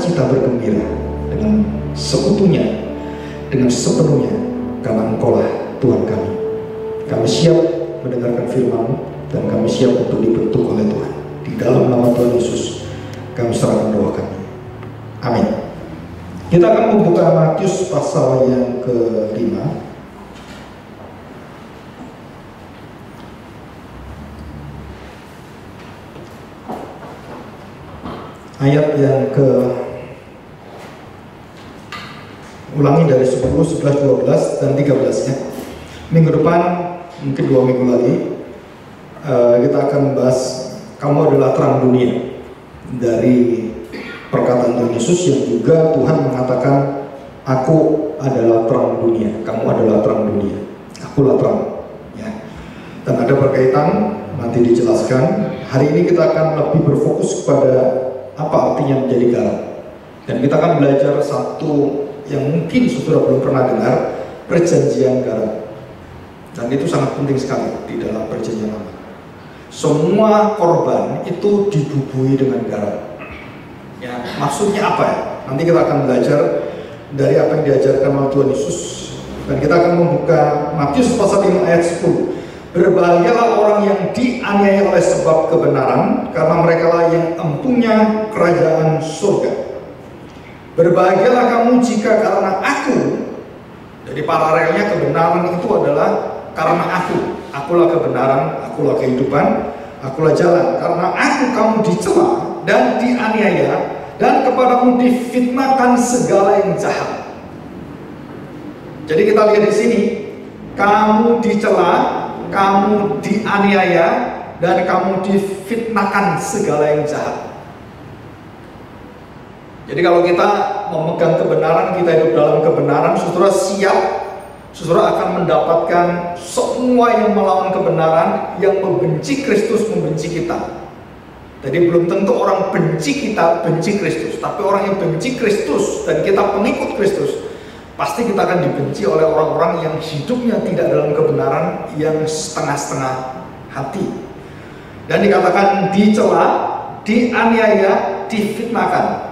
sukacita bergembira dengan sekutunya, dengan sepenuhnya, karena Engkaulah Tuhan kami. Kami siap mendengarkan firman-Mu dan kami siap untuk dibentuk oleh Tuhan. Di dalam nama Tuhan Yesus kami serahkan doa kami. Amin. Kita akan membuka Matius pasal yang ke-5. Ayat yang ulangi dari 10, 11, 12, dan 13 ya. Minggu depan, mungkin 2 minggu lagi, kita akan membahas kamu adalah terang dunia, dari perkataan Tuhan Yesus yang juga Tuhan mengatakan, aku adalah terang dunia, kamu adalah terang dunia, akulah terang ya. Dan ada berkaitan, nanti dijelaskan. Hari ini kita akan lebih berfokus kepada apa artinya menjadi garam. Dan kita akan belajar satu yang mungkin saudara belum pernah dengar, perjanjian garam. Dan itu sangat penting sekali di dalam perjanjian lama. Semua korban itu dibubuhi dengan garam. Ya, maksudnya apa ya? Nanti kita akan belajar dari apa yang diajarkan oleh Tuhan Yesus. Dan kita akan membuka Matius pasal 5 ayat 10. Berbahagialah orang yang dianiaya oleh sebab kebenaran, karena merekalah yang empunya kerajaan surga. Berbahagialah kamu jika karena aku, jadi paralelnya kebenaran itu adalah karena akulah kebenaran, akulah kehidupan, akulah jalan. Karena aku kamu dicela dan dianiaya, dan kepadamu difitnahkan segala yang jahat. Jadi kita lihat di sini, kamu dicela, kamu dianiaya, dan kamu difitnahkan segala yang jahat. Jadi kalau kita memegang kebenaran, kita hidup dalam kebenaran, saudara siap, saudara akan mendapatkan semua yang melawan kebenaran, yang membenci Kristus, membenci kita. Jadi belum tentu orang benci kita, benci Kristus. Tapi orang yang benci Kristus dan kita pengikut Kristus, pasti kita akan dibenci oleh orang-orang yang hidupnya tidak dalam kebenaran, yang setengah-setengah hati. Dan dikatakan dicela, dianiaya, difitnahkan.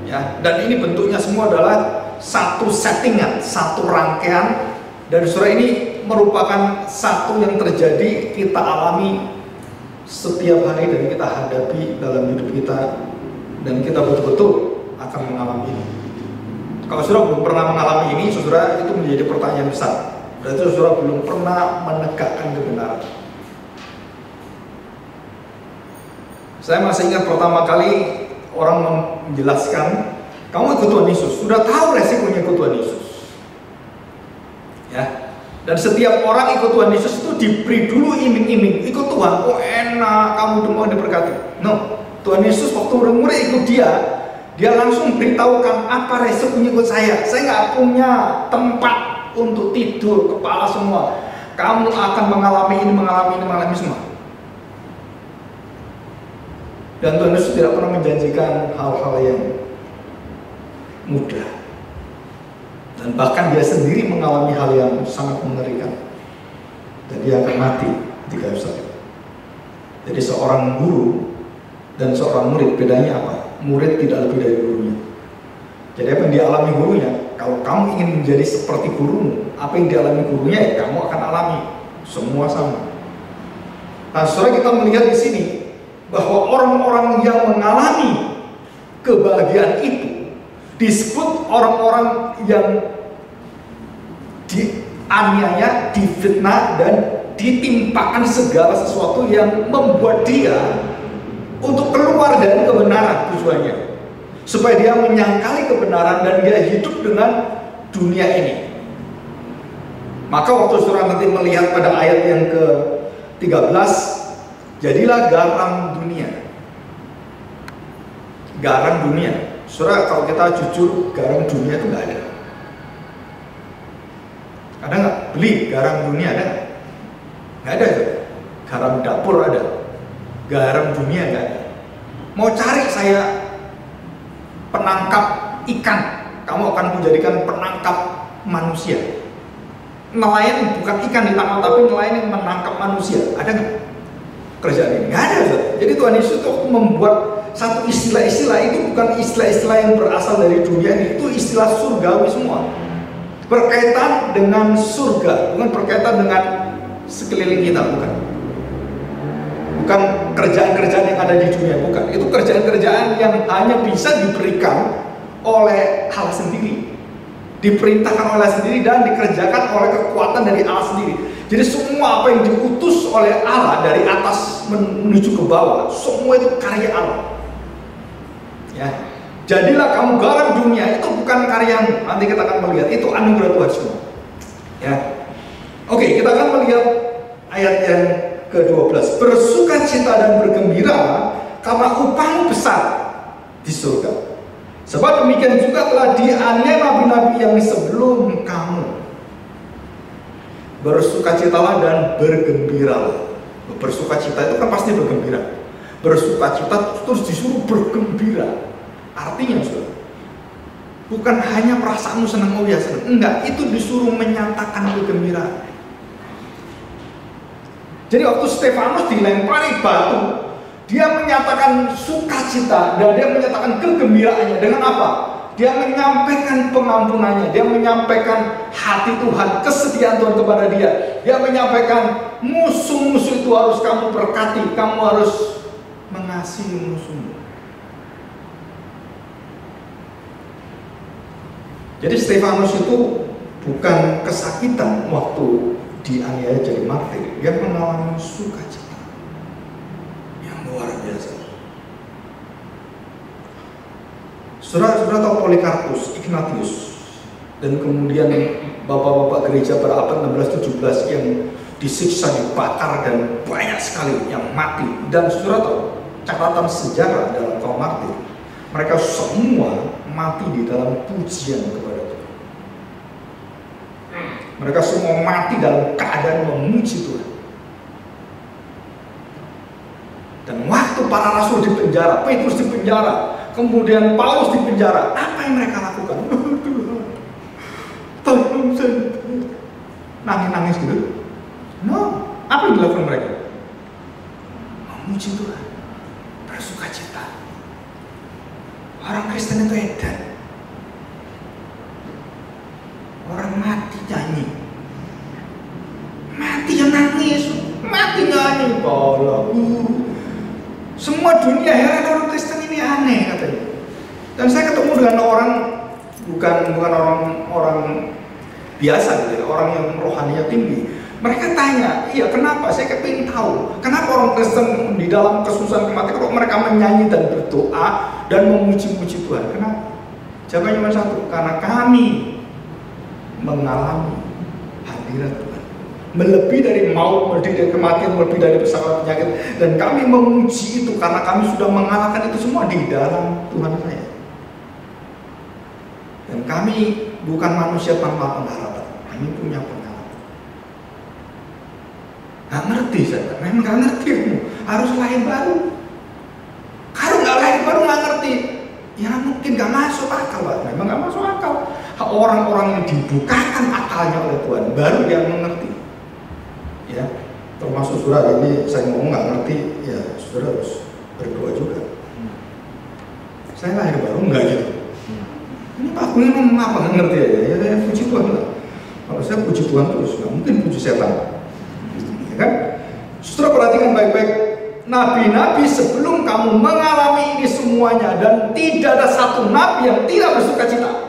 Ya, dan ini bentuknya semua adalah satu settingan, satu rangkaian. Dan saudara, ini merupakan satu yang terjadi, kita alami setiap hari dan kita hadapi dalam hidup kita, dan kita betul-betul akan mengalami ini. Kalau saudara belum pernah mengalami ini, saudara, itu menjadi pertanyaan besar. Berarti saudara belum pernah menegakkan kebenaran. Saya masih ingat pertama kali orang menjelaskan, kamu ikut Tuhan Yesus, sudah tahu resikonya ikut Tuhan Yesus ya. Dan setiap orang ikut Tuhan Yesus itu diberi dulu iming-iming, ikut Tuhan, oh enak, kamu semua diberkati. No, Tuhan Yesus waktu murid ikut dia langsung beritahukan apa resikonya ikut saya nggak punya tempat untuk tidur, kepala semua, kamu akan mengalami ini semua. Dan Tuhan Yesus tidak pernah menjanjikan hal-hal yang mudah. Dan bahkan dia sendiri mengalami hal yang sangat mengerikan. Dan dia akan mati di kayu salib. Jadi seorang guru dan seorang murid, bedanya apa? Murid tidak lebih dari gurunya. Jadi apa yang dialami gurunya, kalau kamu ingin menjadi seperti gurumu, apa yang dialami gurunya, ya kamu akan alami. Semua sama. Nah, saudara, kita melihat di sini bahwa orang-orang yang mengalami kebahagiaan itu disebut orang-orang yang dianiaya, difitnah, dan ditimpakan segala sesuatu yang membuat dia untuk keluar dari kebenaran tujuannya, supaya dia menyangkali kebenaran dan dia hidup dengan dunia ini. Maka waktu saudara nanti melihat pada ayat yang ke-13, jadilah garam dunia. Garam dunia. Saudara, kalau kita jujur, garam dunia itu nggak ada. Ada nggak? Beli garam dunia ada nggak? Nggak ada. Garam dapur ada. Garam dunia nggak ada. Mau cari saya penangkap ikan, kamu akan menjadikan penangkap manusia. Nelayan bukan ikan ditangkap, tapi nelayan yang menangkap manusia. Ada nggak kerjaan ini? Nggak ada. Jadi Tuhan Yesus itu membuat satu istilah-istilah itu bukan istilah-istilah yang berasal dari dunia ini, itu istilah surgawi semua. Berkaitan dengan surga, bukan berkaitan dengan sekeliling kita, bukan. Bukan kerjaan-kerjaan yang ada di dunia, bukan. Itu kerjaan-kerjaan yang hanya bisa diberikan oleh Allah sendiri, diperintahkan oleh Allah sendiri, dan dikerjakan oleh kekuatan dari Allah sendiri. Jadi semua apa yang diutus oleh Allah dari atas menuju ke bawah, semua itu karya Allah. Ya, jadilah kamu garam dunia, itu bukan karyamu. Nanti kita akan melihat itu anugerah Tuhan semua. Ya, oke, kita akan melihat ayat yang ke-12. Bersukacita dan bergembira karena upah besar di surga. Sebab demikian juga telah dianiaya nabi-nabi yang sebelum kamu. Bersukacitalah dan bergembiralah. Bersukacita itu kan pasti bergembira. Bersukacita terus disuruh bergembira. Artinya bukan hanya perasaanmu senang, oh ya senang. Enggak, itu disuruh menyatakan kegembiraan. Jadi waktu Stefanus dilempari batu, dia menyatakan sukacita dan dia menyatakan kegembiraannya dengan apa? Dia menyampaikan pengampunannya, dia menyampaikan hati Tuhan, kesetiaan Tuhan kepada dia. Dia menyampaikan musuh-musuh itu harus kamu berkati, kamu harus mengasihi musuhmu. Jadi Stefanus itu bukan kesakitan waktu dianiaya jadi martir, dia mengalami sukacita yang luar biasa. Saudara-saudara tahu Polikarpus, Ignatius, dan kemudian bapak-bapak gereja pada abad 16-17 yang disiksa, dibakar, dan banyak sekali yang mati. Dan saudara tahu catatan sejarah dalam kaum martir, mereka semua mati di dalam pujian kepada Tuhan. Mereka semua mati dalam keadaan memuji Tuhan. Dan waktu para rasul di penjara, Petrus di penjara, kemudian Paulus di penjara, apa yang mereka lakukan? Tolong saya, nangis-nangis gitu. No, apa yang dilakukan mereka? Memuji Tuhan, bersukacita. Orang Kristen itu edan. Orang mati nyanyi, mati yang nangis, mati nyanyi. Kalau semua dunia heran orang Kristen ini aneh katanya. Dan saya ketemu dengan orang bukan orang biasa gitu ya, orang yang rohaninya tinggi. Mereka tanya, iya kenapa? Saya kepingin tahu, kenapa orang Kristen di dalam kesusahan kematian kok mereka menyanyi dan berdoa dan memuji-muji Tuhan? Kenapa? Jawabannya cuma satu, karena kami mengalami hadirat Tuhan, melebihi dari maut, melebihi dari kematian, melebihi dari pesakit penyakit, dan kami memuji itu karena kami sudah mengalahkan itu semua di dalam Tuhan saya. Dan kami bukan manusia tanpa pengharapan, kami punya pengalaman. Gak ngerti saya, memang gak ngerti, harus lahir baru. Kalau gak lahir baru gak ngerti, ya mungkin gak masuk akal, memang gak masuk akal. Orang-orang yang dibukakan akalnya oleh Tuhan baru yang mengerti. Ya, termasuk saudara ini saya ngomong nggak ngerti, ya saudara harus berdoa juga. Saya lahir baru enggak gitu. Ini Pak Kun ini ngomong apa nggak ngerti ya puji Tuhan lah. Kalau saya puji Tuhan terus nggak mungkin puji setan. Ya kan? Saudara perhatikan baik-baik. Nabi-nabi sebelum kamu mengalami ini semuanya, dan tidak ada satu nabi yang tidak bersukacita.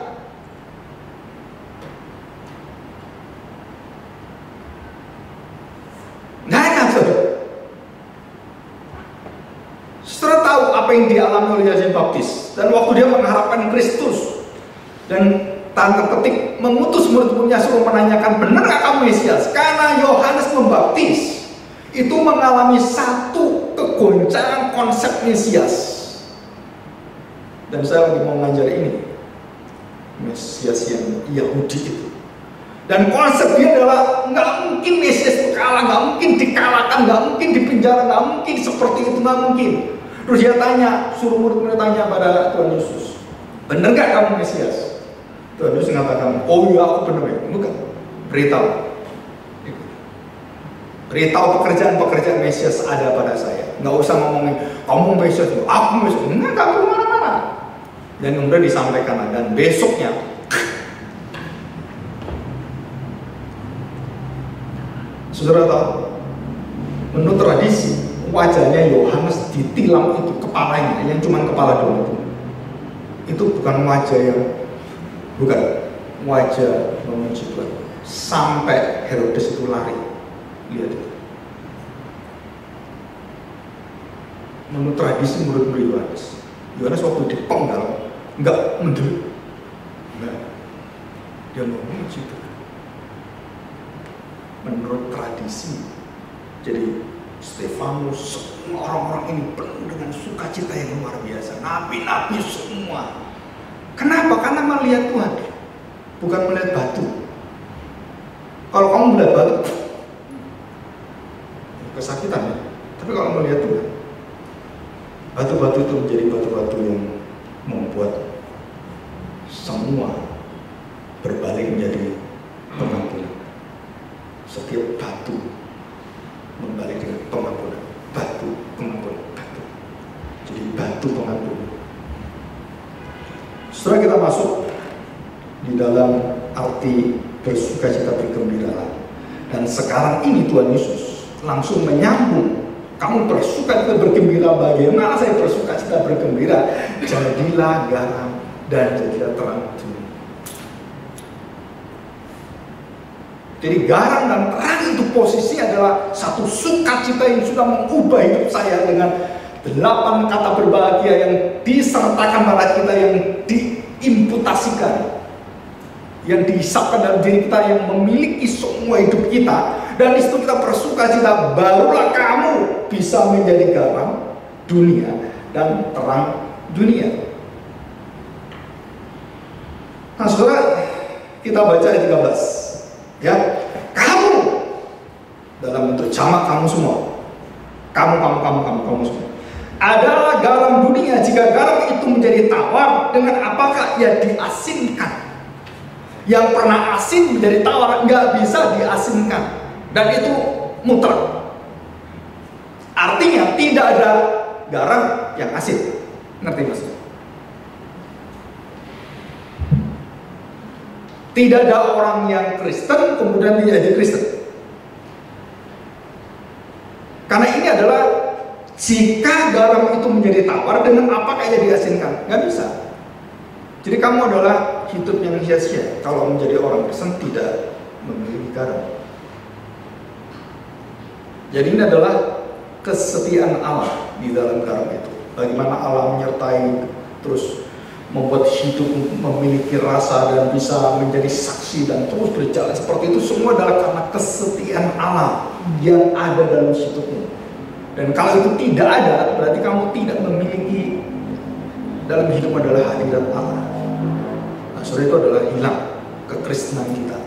Saudara tahu apa yang dialami oleh Yohanes Baptis, dan waktu dia mengharapkan Kristus dan tanda petik mengutus murid-muridnya suruh menanyakan, benar gak kamu Mesias? Karena Yohanes Pembaptis itu mengalami satu kegoncangan konsep Mesias. Dan saya lagi mau ngajar ini Mesias yang Yahudi itu. Dan konsep dia adalah nggak mungkin Mesias itu kalah, nggak mungkin dikalahkan, nggak mungkin dipenjara, nggak mungkin seperti itu, nggak mungkin. Terus dia tanya, suruh murid-murid tanya pada Tuhan Yesus, benar gak kamu Mesias? Tuhan Yesus mengatakan, oh iya aku benar ya. Bukan, beritahu pekerjaan-pekerjaan Mesias ada pada saya. Nggak usah ngomongin kamu Mesias, aku Mesias. Nggak perlu marah-marah. Dan kemudian disampaikan, dan besoknya saudara tahu, menurut tradisi wajahnya Yohanes ditilang itu kepalanya, yang cuma kepala doang itu bukan wajah memuji Tuhan. Sampai Herodes itu lari. Lihat itu. Menurut tradisi murid Yohanes waktu dipenggal nggak mendelik, nggak, dia memuji Tuhan. Menurut tradisi, jadi Stefanus, semua orang-orang ini penuh dengan sukacita yang luar biasa. Nabi-nabi semua. Kenapa? Karena melihat Tuhan, bukan melihat batu. Kalau kamu melihat batu, kesakitan ya. Tapi kalau melihat Tuhan, batu-batu itu menjadi batu-batu yang membuat semua berbalik menjadi pengampunan. Setiap batu membalik dengan pengampunan, batu pengampunan, batu. Jadi batu pengampunan. Setelah kita masuk di dalam arti bersukacita bergembira, dan sekarang ini Tuhan Yesus langsung menyambung. Kamu bersukacita bergembira, bagaimana saya bersukacita bergembira? Jadilah garam dan jadilah terang dunia. Jadi garam dan terang itu posisi adalah satu sukacita yang sudah mengubah hidup saya dengan 8 kata berbahagia yang disertakan pada kita, yang diimputasikan, yang dihisapkan dalam diri kita, yang memiliki semua hidup kita. Dan di situ kita bersukacita, barulah kamu bisa menjadi garam dunia dan terang dunia. Nah saudara, kita baca ayat 13 ya. Kamu, dalam bentuk jamak kamu semua, kamu semua adalah garam dunia. Jika garam itu menjadi tawar, dengan apakah ia diasinkan? Yang pernah asin menjadi tawar, nggak bisa diasinkan. Dan itu mutlak. Artinya tidak ada garam yang asin. Ngerti maksudnya? Tidak ada orang yang Kristen kemudian menjadi Kristen. Karena ini adalah, jika garam itu menjadi tawar, dengan apakah ia diasinkan? Nggak bisa. Jadi kamu adalah hidup yang sia-sia kalau menjadi orang Kristen tidak memiliki garam. Jadi ini adalah kesetiaan Allah di dalam garam itu. Bagaimana Allah menyertai, terus membuat hidup memiliki rasa dan bisa menjadi saksi dan terus berjalan seperti itu. Semua adalah karena kesetiaan Allah yang ada dalam hidupmu. Dan kalau itu tidak ada, berarti kamu tidak memiliki, dalam hidup adalah hadirat Allah. Nah, saudara, itu adalah hilang kekristenan kita.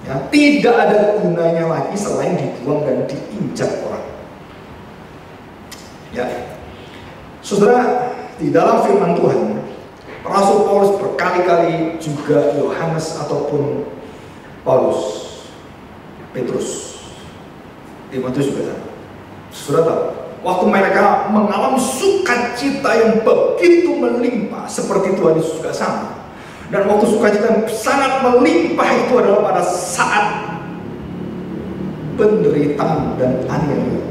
Ya, tidak ada gunanya lagi selain dibuang dan diinjak orang. Ya, saudara, di dalam firman Tuhan, Rasul Paulus berkali-kali, juga Yohanes ataupun Paulus, Petrus, Timotius juga sama. Saudara tahu, waktu mereka mengalami sukacita yang begitu melimpah seperti Tuhan Yesus juga sama. Dan waktu sukacita yang sangat melimpah itu adalah pada saat penderitaan dan aniaya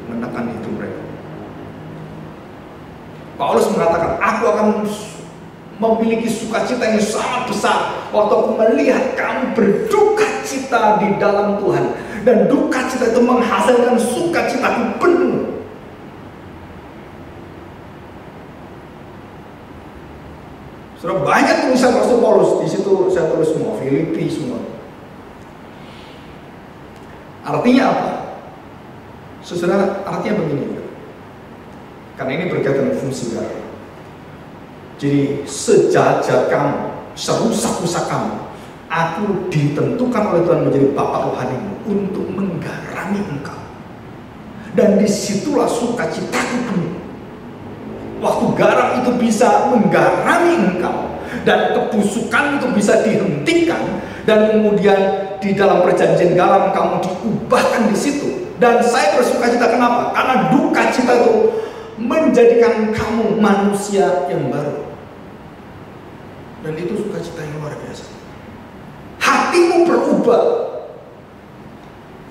menekan hidup mereka. Paulus mengatakan, aku akan memiliki sukacita yang sangat besar waktu aku melihat kamu berduka cita di dalam Tuhan. Dan duka cita itu menghasilkan sukacitaku penuh. Sudah banyak tulisan Rasul Paulus, di situ saya tulis semua, Filipi semua. Artinya apa? Saudara, artinya begini. Karena ini berkaitan dengan fungsi garam. Jadi sejajar kamu, serusak-rusak kamu, aku ditentukan oleh Tuhan menjadi Bapa rohanimu untuk menggarami engkau. Dan disitulah sukacitaku penuh. Waktu garam itu bisa menggarami engkau, dan kebusukan itu bisa dihentikan, dan kemudian di dalam perjanjian garam kamu diubahkan di situ. Dan saya bersuka cita, kenapa? Karena duka cita itu menjadikan kamu manusia yang baru. Dan itu sukacita yang luar biasa. Hatimu berubah.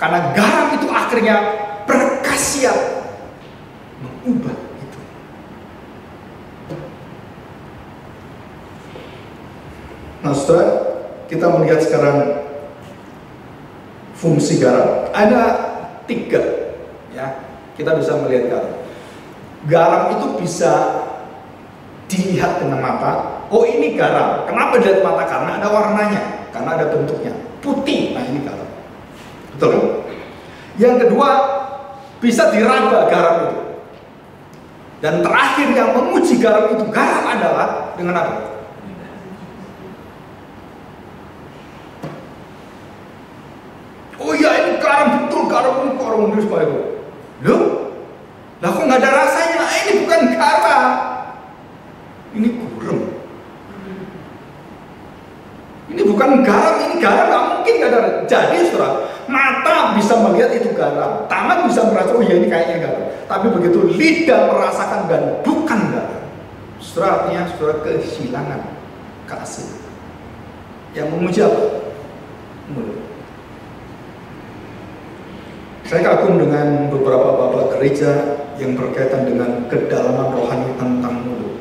Karena garam itu akhirnya berkhasiat mengubah itu. Nah, saudara, kita melihat sekarang fungsi garam. Ada 3, ya. Kita bisa melihat garam. Garam itu bisa dilihat dengan mata. Oh, ini garam. Kenapa dilihat mata? Karena ada warnanya, karena ada bentuknya. Putih, nah ini garam. Betul kan? Yang kedua, bisa diraba garam itu. Dan terakhir yang menguji garam itu, garam adalah dengan apa? Oh iya, ini garam, betul garam ini supaya itu. Loh? Lah kok nggak ada rasanya? Ini bukan garam. Ini gurem. Ini bukan garam, ini garam nggak mungkin nggak ada. Jadi saudara, mata bisa melihat itu garam, tangan bisa merasa, oh ya ini kayaknya garam. Tapi begitu lidah merasakan dan bukan garam, saudara, artinya saudara kehilangan keasinan. Yang memuji apa? Mulut. Saya kagum dengan beberapa bapak gereja yang berkaitan dengan kedalaman rohani tentang mulut.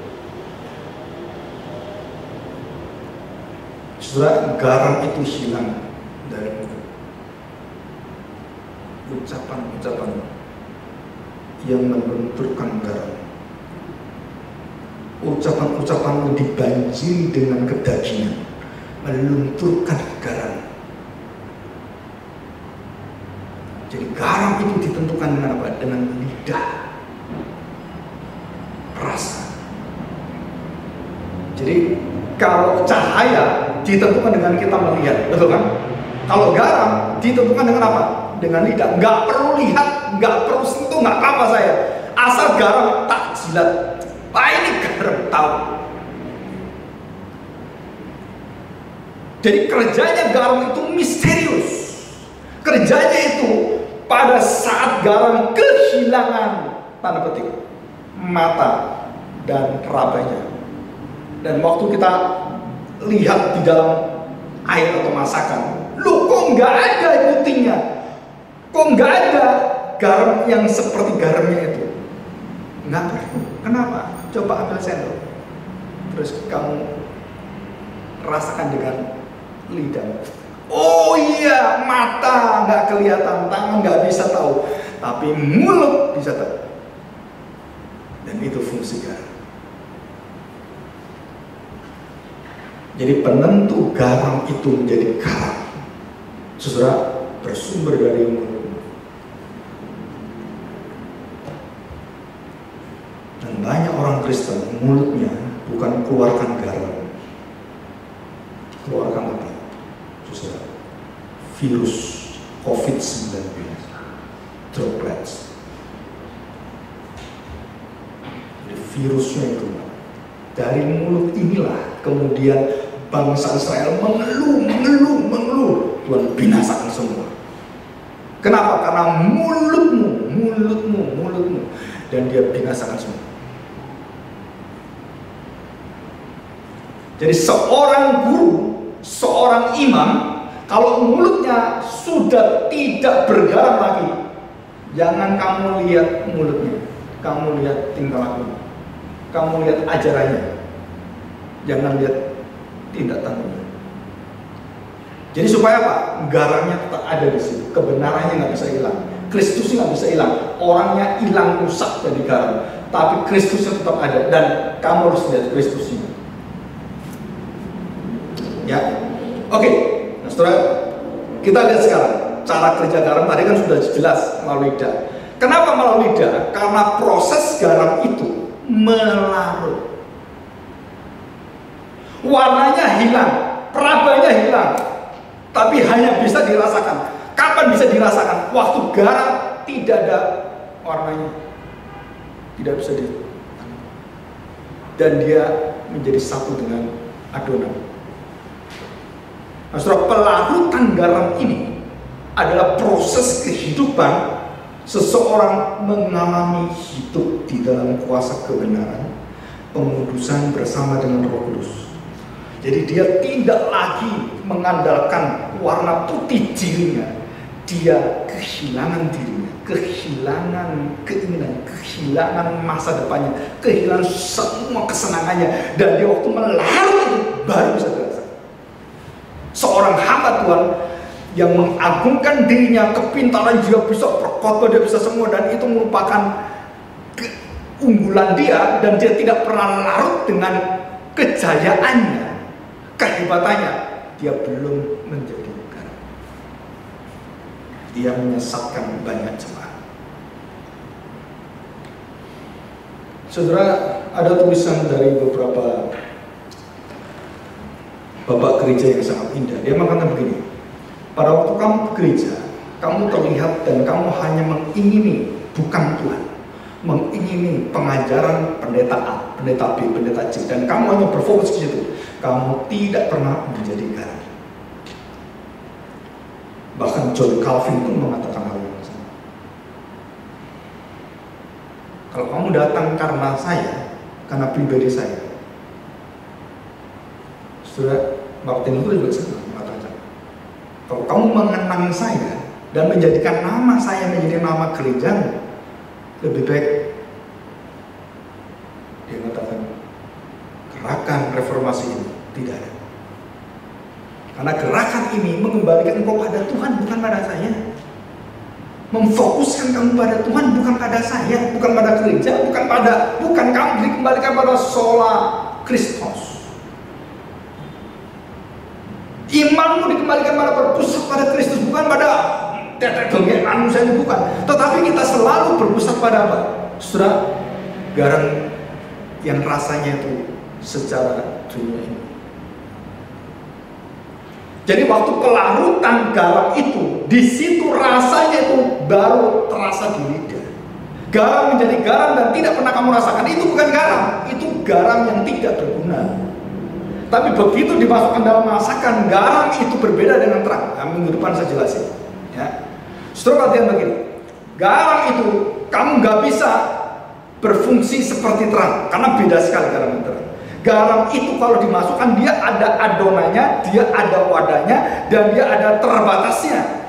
Saudara, garam itu hilang dari mulut. Ucapan-ucapan yang melunturkan garam. Ucapan-ucapan yang dibanjiri dengan kedagingan, melunturkan garam. Jadi garam itu ditentukan dengan apa? Dengan lidah, rasa. Jadi kalau cahaya ditentukan dengan kita melihat, betul kan? Kalau garam ditentukan dengan apa? Dengan lidah. Nggak perlu lihat, nggak perlu sentuh, nggak apa-apa saya. Asal garam tak jilat. Ah, ini garam, tahu. Jadi kerjanya garam itu misterius. Kerjanya itu pada saat garam kehilangan, tanda petik, mata dan rabanya. Dan waktu kita lihat di dalam air atau masakan, loh kok nggak ada putihnya? Kok nggak ada garam yang seperti garamnya itu? Nggak perlu. Kenapa? Coba ambil sendok, terus kamu rasakan dengan lidah. Oh iya, mata nggak kelihatan, tangan nggak bisa tahu, tapi mulut bisa tahu. Dan itu fungsi garam. Jadi penentu garam itu menjadi garam, saudara, bersumber dari mulut. Dan banyak orang Kristen mulutnya bukan keluarkan garam, keluarkan apa? Saudara, virus COVID-19, droplets. Jadi virusnya itu dari mulut inilah kemudian bangsa Israel mengeluh, Tuhan binasakan semua. Kenapa? Karena mulutmu, dan dia binasakan semua. Jadi seorang guru, seorang imam, kalau mulutnya sudah tidak bergaram lagi, jangan kamu lihat mulutnya, kamu lihat tingkah lakunya, kamu lihat ajarannya, jangan lihat tindak tanduknya. Jadi supaya apa? Garamnya tetap ada di situ, kebenarannya nggak bisa hilang, Kristusnya nggak bisa hilang, orangnya hilang rusak jadi garam, tapi Kristusnya tetap ada dan kamu harus lihat Kristusnya. Ya, oke. Nah, saudara, kita lihat sekarang cara kerja garam tadi kan sudah jelas melalui lidah. Kenapa melalui lidah? Karena proses garam itu melarut. Warnanya hilang, perabanya hilang, tapi hanya bisa dirasakan. Kapan bisa dirasakan? Waktu garam tidak ada warnanya, tidak bisa dan dia menjadi satu dengan adonan. Nah, saudara, pelarutan garam ini adalah proses kehidupan seseorang mengalami hidup di dalam kuasa kebenaran, pengudusan bersama dengan Roh Kudus. Jadi dia tidak lagi mengandalkan warna putih dirinya. Dia kehilangan dirinya, kehilangan keinginan, kehilangan masa depannya, kehilangan semua kesenangannya. Dan dia waktu melarut itu baru bisa terasa. Seorang hamba Tuhan yang mengagungkan dirinya, kepintaran dia bisa berkhotbah, dia bisa semua, dan itu merupakan keunggulan dia, dan dia tidak pernah larut dengan kejayaannya, kehebatannya. Dia belum menjadi garam. Dia menyesatkan banyak jemaat. Saudara, ada tulisan dari beberapa bapak gereja yang sangat indah. Dia mengatakan begini: pada waktu kamu ke gereja, kamu terlihat dan kamu hanya mengingini, bukan Tuhan, mengingini pengajaran pendeta A, pendeta B, pendeta C, dan kamu hanya berfokus ke situ. Kamu tidak pernah menjadi garam. Bahkan John Calvin pun mengatakan hal yang sama. Kalau kamu datang karena saya, karena pribadi saya, Saudara, Martin Luther juga sama mengatakan, kalau kamu mengenang saya dan menjadikan nama saya menjadi nama gereja, lebih baik, dia mengatakan, gerakan reformasi ini tidak ada. Karena gerakan ini mengembalikan engkau pada Tuhan, bukan pada saya. Memfokuskan kamu pada Tuhan, bukan pada saya, bukan pada gereja, bukan kamu dikembalikan pada sola Kristus. Imanmu dikembalikan pada berpusat pada Kristus, bukan pada tetek bengek manusia, bukan. Tetapi kita selalu berpusat pada apa? Saudara, garam yang rasanya itu secara dunia ini. Jadi waktu pelarutan garam itu, di situ rasanya itu baru terasa di lidah. Garam menjadi garam dan tidak pernah kamu rasakan, itu bukan garam, itu garam yang tidak berguna. Tapi begitu dimasukkan dalam masakan, garam itu berbeda dengan terang. Nah, minggu depan saya jelasin. Ya. Setelah perhatian begini, garam itu kamu nggak bisa berfungsi seperti terang, karena beda sekali garam dan terang. Garam itu kalau dimasukkan, dia ada adonannya, dia ada wadahnya, dan dia ada terbatasnya.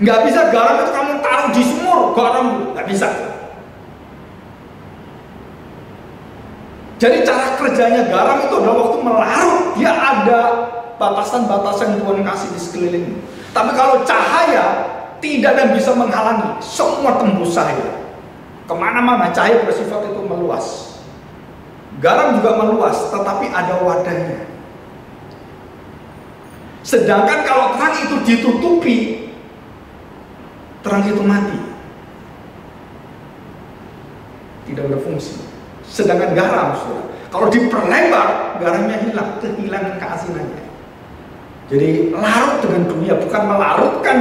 Nggak bisa garam itu kamu taruh di sumur, garam nggak bisa. Jadi cara kerjanya garam itu adalah waktu melarut, dia ada batasan-batasan yang Tuhan kasih di sekeliling. Tapi kalau cahaya tidak dan bisa menghalangi, semua tembus cahaya. Kemana-mana cahaya bersifat itu meluas. Garam juga meluas, tetapi ada wadahnya. Sedangkan kalau terang itu ditutupi, terang itu mati, tidak berfungsi. Sedangkan garam, saudara, kalau diperlebar, garamnya hilang, kehilangan keasinannya. Jadi larut dengan dunia, bukan melarutkan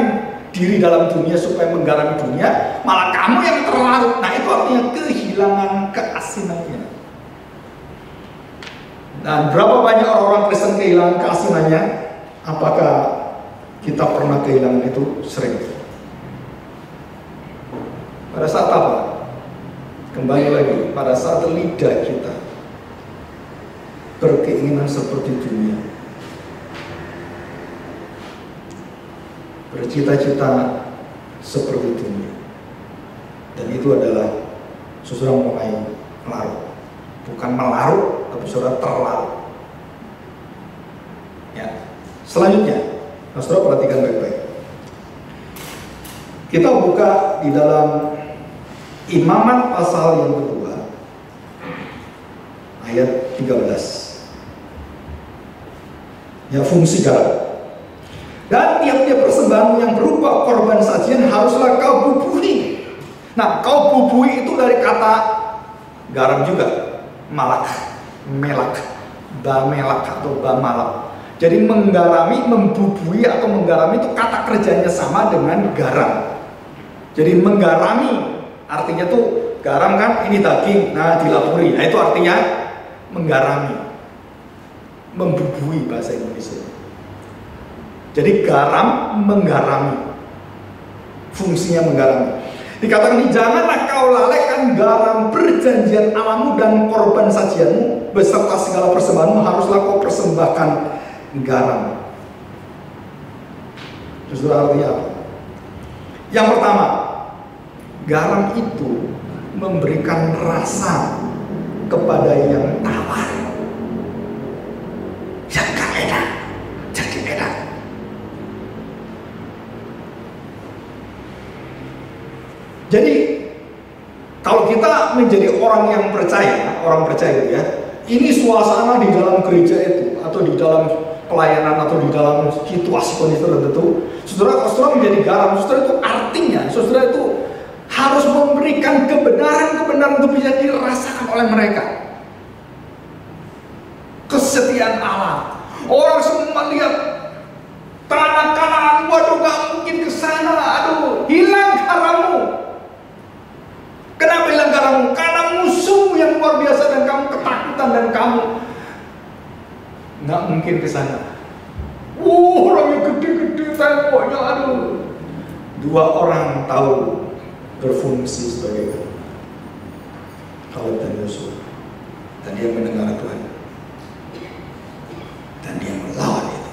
diri dalam dunia supaya menggarami dunia, malah kamu yang terlarut. Nah, itu artinya kehilangan keasinannya. Dan berapa banyak orang-orang Kristen kehilangan keasinannya? Apakah kita pernah kehilangan itu? Sering. Pada saat apa? Kembali lagi, pada saat lidah kita berkeinginan seperti dunia, bercita-cita seperti dunia, dan itu adalah saudara mulai melarut. Bukan melarut, tapi saudara terlarut. Ya. Selanjutnya, saudara perhatikan baik-baik. Kita buka di dalam Imamat pasal yang kedua, ayat 13. Ya, fungsi garam. Dan tiap-tiap persembahan yang berupa korban sajian haruslah kau bubuhi. Nah, kau bubuhi itu dari kata garam juga, malak, melak, bamelak atau bamalak. Jadi menggarami, membubuhi atau menggarami itu kata kerjanya sama dengan garam. Jadi menggarami artinya tuh garam kan, ini daging, nah dilapuri. Nah itu artinya menggarami, membubuhi bahasa Indonesia. Jadi garam menggarami, fungsinya menggarami. Dikatakan, janganlah kau lalaikan garam perjanjian Allahmu dan korban sajianmu beserta segala persembahanmu haruslah kau persembahkan garam. Justru artinya apa? Yang pertama, garam itu memberikan rasa kepada yang tawar, yang gak enak jadi enak. Jadi kalau kita menjadi orang yang percaya, ya, ini suasana di dalam gereja itu atau di dalam pelayanan atau di dalam situasi kondisi tertentu, saudara menjadi garam. Saudara itu artinya, saudara itu harus memberikan kebenaran untuk bisa dirasakan oleh mereka. Kesetiaan Allah. Orang semua lihat tanah kanan, waduh gak mungkin ke sana, aduh hilang garammu. Kenapa hilang garammu? Karena musuhmu yang luar biasa dan kamu ketakutan dan kamu nggak mungkin ke sana. Orangnya gede-gede temboknya, aduh. 2 orang tahu berfungsi sebagai Kaleb dan Yosua, dan dia mendengar Tuhan dan dia melawan itu.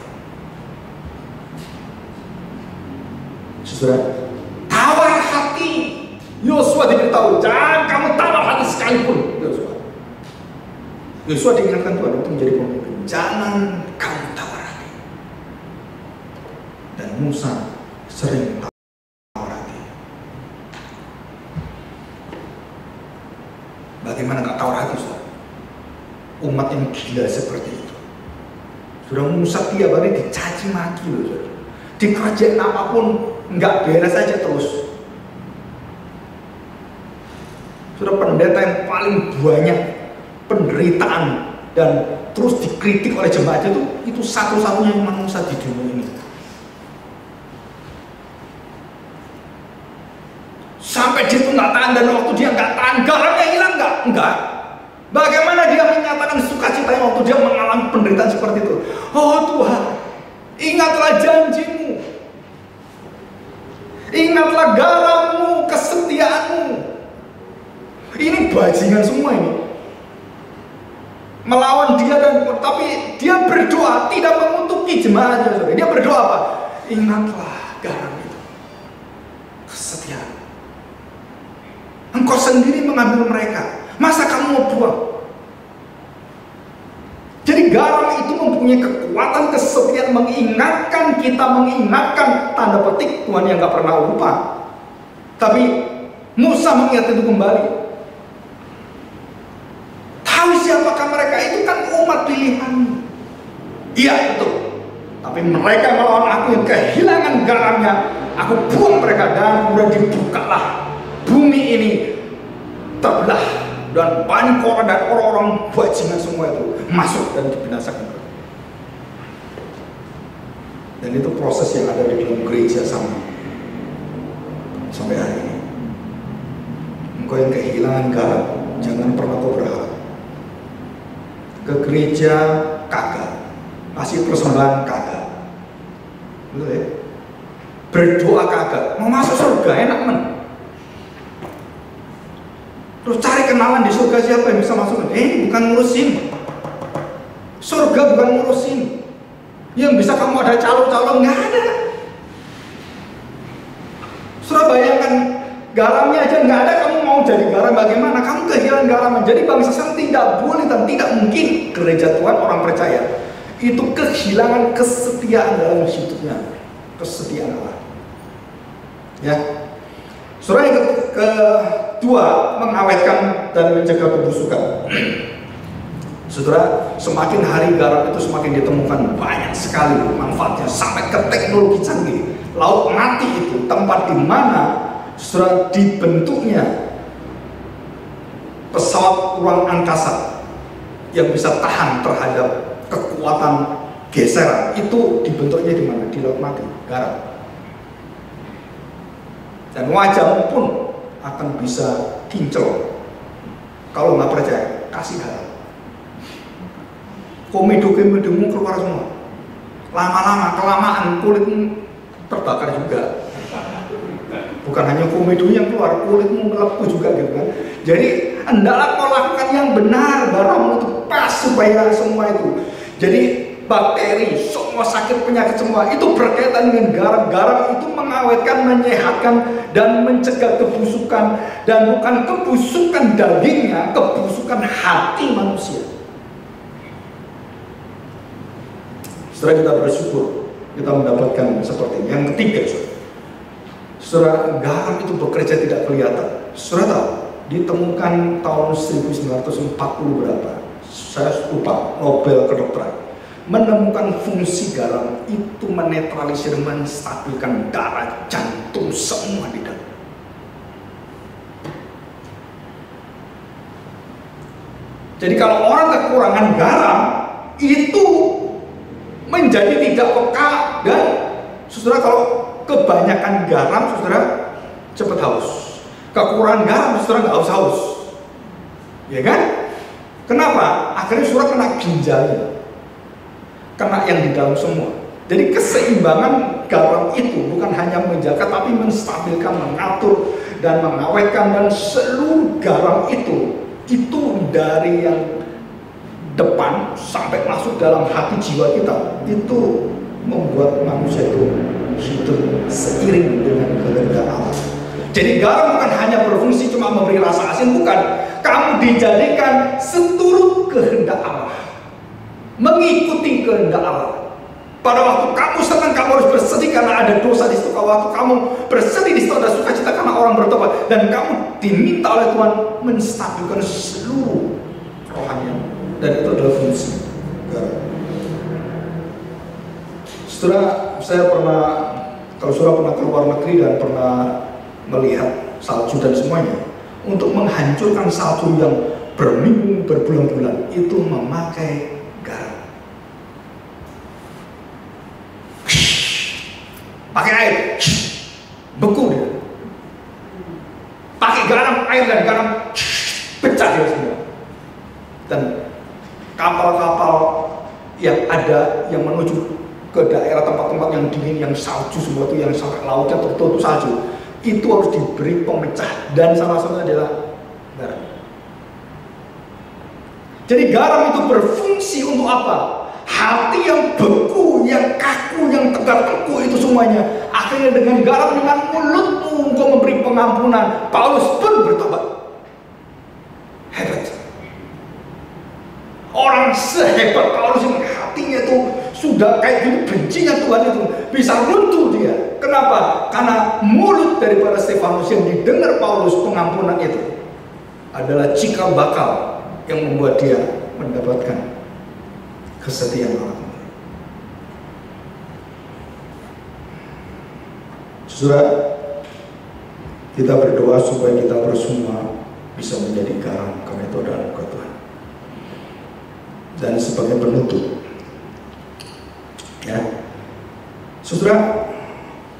Saudara, tawar hati. Yosua diberitahu, jangan kamu tawar hati sekalipun. Yosua diingatkan Tuhan untuk menjadi pemimpin, jangan kamu tawar hati. Dan Musa sering tawar hati. Bagaimana nggak tawar hati, saudara? Umat yang gila seperti itu. Sudah Musa tiap hari dicaci maki loh, saudara. Di kerajaan apapun nggak beres aja terus. Sudah pendeta yang paling banyak penderitaan dan terus dikritik oleh jemaatnya itu satu-satunya manusia di dunia ini. Sampai dia tuh nggak tahan, dan waktu dia nggak tahan, garamnya hilang nggak? Enggak. Bagaimana dia menyatakan sukacitanya waktu dia mengalami penderitaan seperti itu? Oh Tuhan, ingatlah janjimu, ingatlah garammu, kesetiaanmu. Ini bajingan semua ini melawan dia, dan tapi dia berdoa tidak mengutuki jemaatnya. Dia berdoa apa? Ingatlah garam itu, kesetiaan. Engkau sendiri mengambil mereka, masa kamu mau buang? Jadi garam itu mempunyai kekuatan kesetiaan, mengingatkan kita, mengingatkan tanda petik Tuhan yang gak pernah lupa. Tapi Musa mengingat itu kembali. Tahu siapakah mereka? Itu kan umat pilihan. Iya betul. Tapi mereka melawan aku yang kehilangan garamnya. Aku buang mereka, dan kemudian dibukalah bumi ini terbelah, dan banyak orang dan orang-orang bajingan semua itu masuk dan dibinasakan. Dan itu proses yang ada di dalam gereja sampai hari ini. Engkau yang kehilangan garam, jangan pernah kau berharap. Ke gereja kagak, kasih persembahan kagak, betul ya? Berdoa kagak, mau masuk surga enak men. Terus cari kenalan di surga, siapa yang bisa masuk? Bukan ngurusin surga, bukan ngurusin. Yang bisa kamu ada calon-calon, nggak ada. Surah bayangkan, garamnya aja nggak ada, kamu mau jadi garam bagaimana? Kamu kehilangan garam. Jadi bangsa Israel tidak boleh dan tidak mungkin gereja Tuhan, orang percaya itu kehilangan kesetiaan dalam hidupnya, kesetiaan Allah. Ya, surah yang kedua, mengawetkan dan mencegah kebusukan. Saudara, semakin hari garam itu semakin ditemukan banyak sekali manfaatnya, sampai ke teknologi canggih. Laut mati itu tempat di mana saudara dibentuknya pesawat ruang angkasa yang bisa tahan terhadap kekuatan geseran, itu dibentuknya di mana? Di laut mati, garam. Dan wajahmu pun akan bisa kinclong. Kalau nggak percaya, kasih garam. Komedo-komedomu keluar semua. Lama-lama, kelamaan kulitmu terbakar juga. Bukan hanya komedo yang keluar, kulitmu melepuh juga gitu kan. Jadi hendaklah kau lakukan yang benar, garammu itu pas supaya semua itu. Jadi bakteri, semua sakit penyakit semua itu berkaitan dengan garam. Garam itu mengawetkan, menyehatkan, dan mencegah kebusukan. Dan bukan kebusukan dagingnya, kebusukan hati manusia. Setelah kita bersyukur, kita mendapatkan seperti ini. Yang ketiga, saudara, garam itu bekerja tidak kelihatan. Saudara tahu, ditemukan tahun 1940 berapa? Saya lupa, Nobel kedokteran menemukan fungsi garam itu menetralisir, menstabilkan darah, jantung, semua di dalam. Jadi kalau orang kekurangan garam itu menjadi tidak peka, dan saudara kalau kebanyakan garam, saudara cepat haus. Kekurangan garam, saudara nggak haus, ya kan? Kenapa? Akhirnya saudara kena ginjalnya, kena yang di dalam semua. Jadi keseimbangan garam itu bukan hanya menjaga, tapi menstabilkan, mengatur, dan mengawetkan. Dan seluruh garam itu dari yang depan sampai masuk dalam hati jiwa kita, itu membuat manusia itu hidup seiring dengan kehendak Allah. Jadi garam bukan hanya berfungsi cuma memberi rasa asin, bukan. Kamu dijadikan seturut kehendak Allah, mengikuti kehendak Allah. Pada waktu kamu senang, kamu harus bersedih karena ada dosa di situ. Waktu kamu bersedih, di situ ada sukacita karena orang bertobat. Dan kamu diminta oleh Tuhan menstabilkan seluruh rohanimu. Dan itu adalah fungsi garam. Setelah saya pernah, kalau saudara pernah ke luar negeri dan pernah melihat salju dan semuanya, untuk menghancurkan salju yang berminggu, berbulan-bulan, itu memakai garam. Pakai air, beku dia. Pakai garam, air dan garam, pecah dia semua. Dan kapal-kapal yang ada yang menuju ke daerah tempat-tempat yang dingin, yang salju semua itu, yang sampai lautnya tertutup salju, itu harus diberi pemecah, dan salah satunya adalah garam. Jadi garam itu berfungsi untuk apa? Hati yang beku, yang kaku, yang tegar teguh itu semuanya, akhirnya dengan garam, dengan mulutmu engkau memberi pengampunan. Paulus pun bertobat. Hebat. Orang sehebat Paulus yang hatinya itu sudah kayak gitu, bencinya Tuhan itu bisa runtuh dia. Kenapa? Karena mulut daripada Stefanus yang didengar Paulus pengampunan itu adalah cikal bakal yang membuat dia mendapatkan kesetiaan Allah. Saudara, kita berdoa supaya kita bersama bisa menjadi garam, karena itu adalah anugerah Tuhan. Dan sebagai penutup, ya, saudara,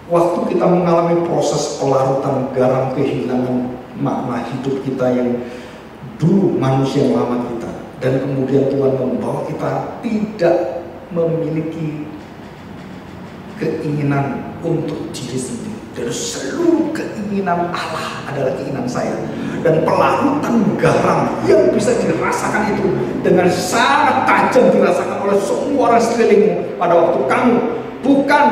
waktu kita mengalami proses pelarutan garam, kehilangan makna hidup kita yang dulu manusia yang lama kita, dan kemudian Tuhan membawa kita tidak memiliki keinginan untuk diri sendiri. Dan seluruh keinginan Allah adalah keinginan saya. Dan pelarutan garam yang bisa dirasakan itu dengan sangat tajam dirasakan oleh semua orang sekelilingmu pada waktu kamu bukan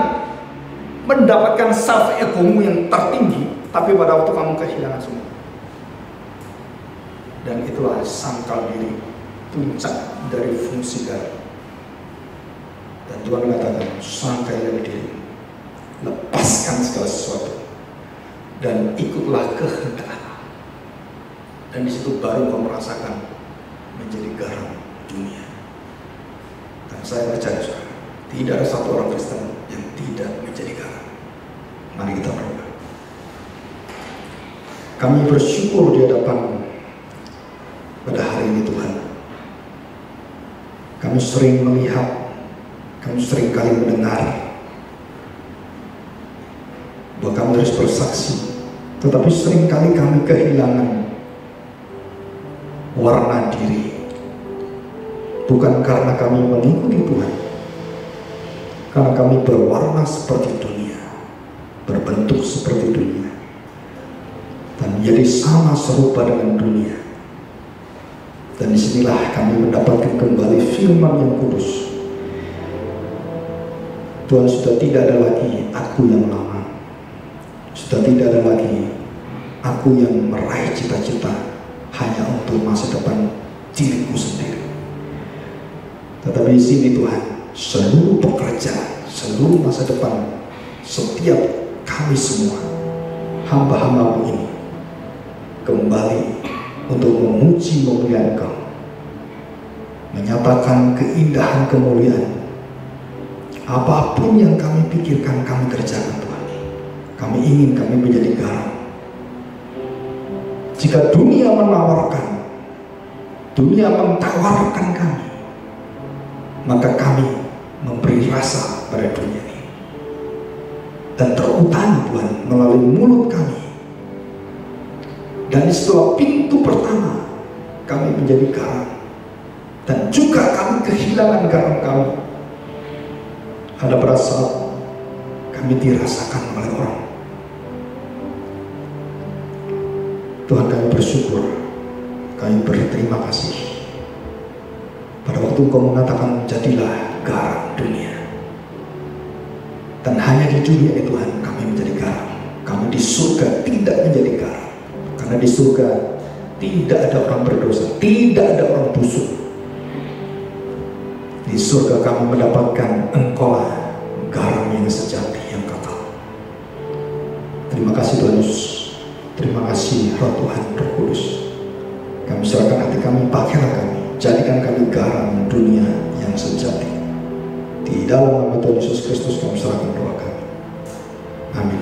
mendapatkan self egomu yang tertinggi, tapi pada waktu kamu kehilangan semua. Dan itulah sangkal diri, puncak dari fungsi garam. Dan Tuhan mengatakan, sangkailah diri, lepaskan segala sesuatu, dan ikutlah kehendak Allah. Dan di situ baru kau merasakan menjadi garam dunia. Dan saya percaya, saudara, tidak ada satu orang Kristen yang tidak menjadi garam. Mari kita berdoa. Kami bersyukur di hadapan-Mu pada hari ini, Tuhan. Kami sering melihat, kami sering kali mendengar bahwa kami harus bersaksi, tetapi seringkali kami kehilangan warna diri, bukan karena kami mengikuti Tuhan, karena kami berwarna seperti dunia, berbentuk seperti dunia, dan menjadi sama serupa dengan dunia. Dan disinilah kami mendapatkan kembali firman yang kudus. Tuhan, sudah tidak ada lagi aku yang lama, sudah tidak ada lagi aku yang meraih cita-cita hanya untuk masa depan diriku sendiri. Tetapi di sini Tuhan, seluruh pekerja, seluruh masa depan setiap kami semua, hamba-hambamu ini, kembali untuk memuji memuliakan Engkau, menyatakan keindahan kemuliaan. Apapun yang kami pikirkan, kami kerjakan Tuhan. Kami ingin kami menjadi garam. Jika dunia menawarkan, dunia mentawarkan kami, maka kami memberi rasa pada dunia ini. Dan terutama Tuhan, melalui mulut kami. Dan setelah pintu pertama, kami menjadi garam. Dan juga kami kehilangan garam kami. Ada pada saat kami dirasakan oleh orang. Tuhan, kami bersyukur, kami berterima kasih. Pada waktu Engkau mengatakan jadilah garam dunia. Dan hanya di dunia itu Tuhan kami menjadi garam. Kami di surga tidak menjadi garam. Karena di surga tidak ada orang berdosa, tidak ada orang busuk. Di surga kami mendapatkan Engkaulah garam yang sejati, yang kekal. Terima kasih Tuhan Yesus. Terima kasih Roh Tuhan, Roh Kudus. Kami serahkan hati kami, pakailah kami, jadikan kami garam dunia yang sejati. Di dalam nama Tuhan Yesus Kristus kami serahkan doa kami. Amin.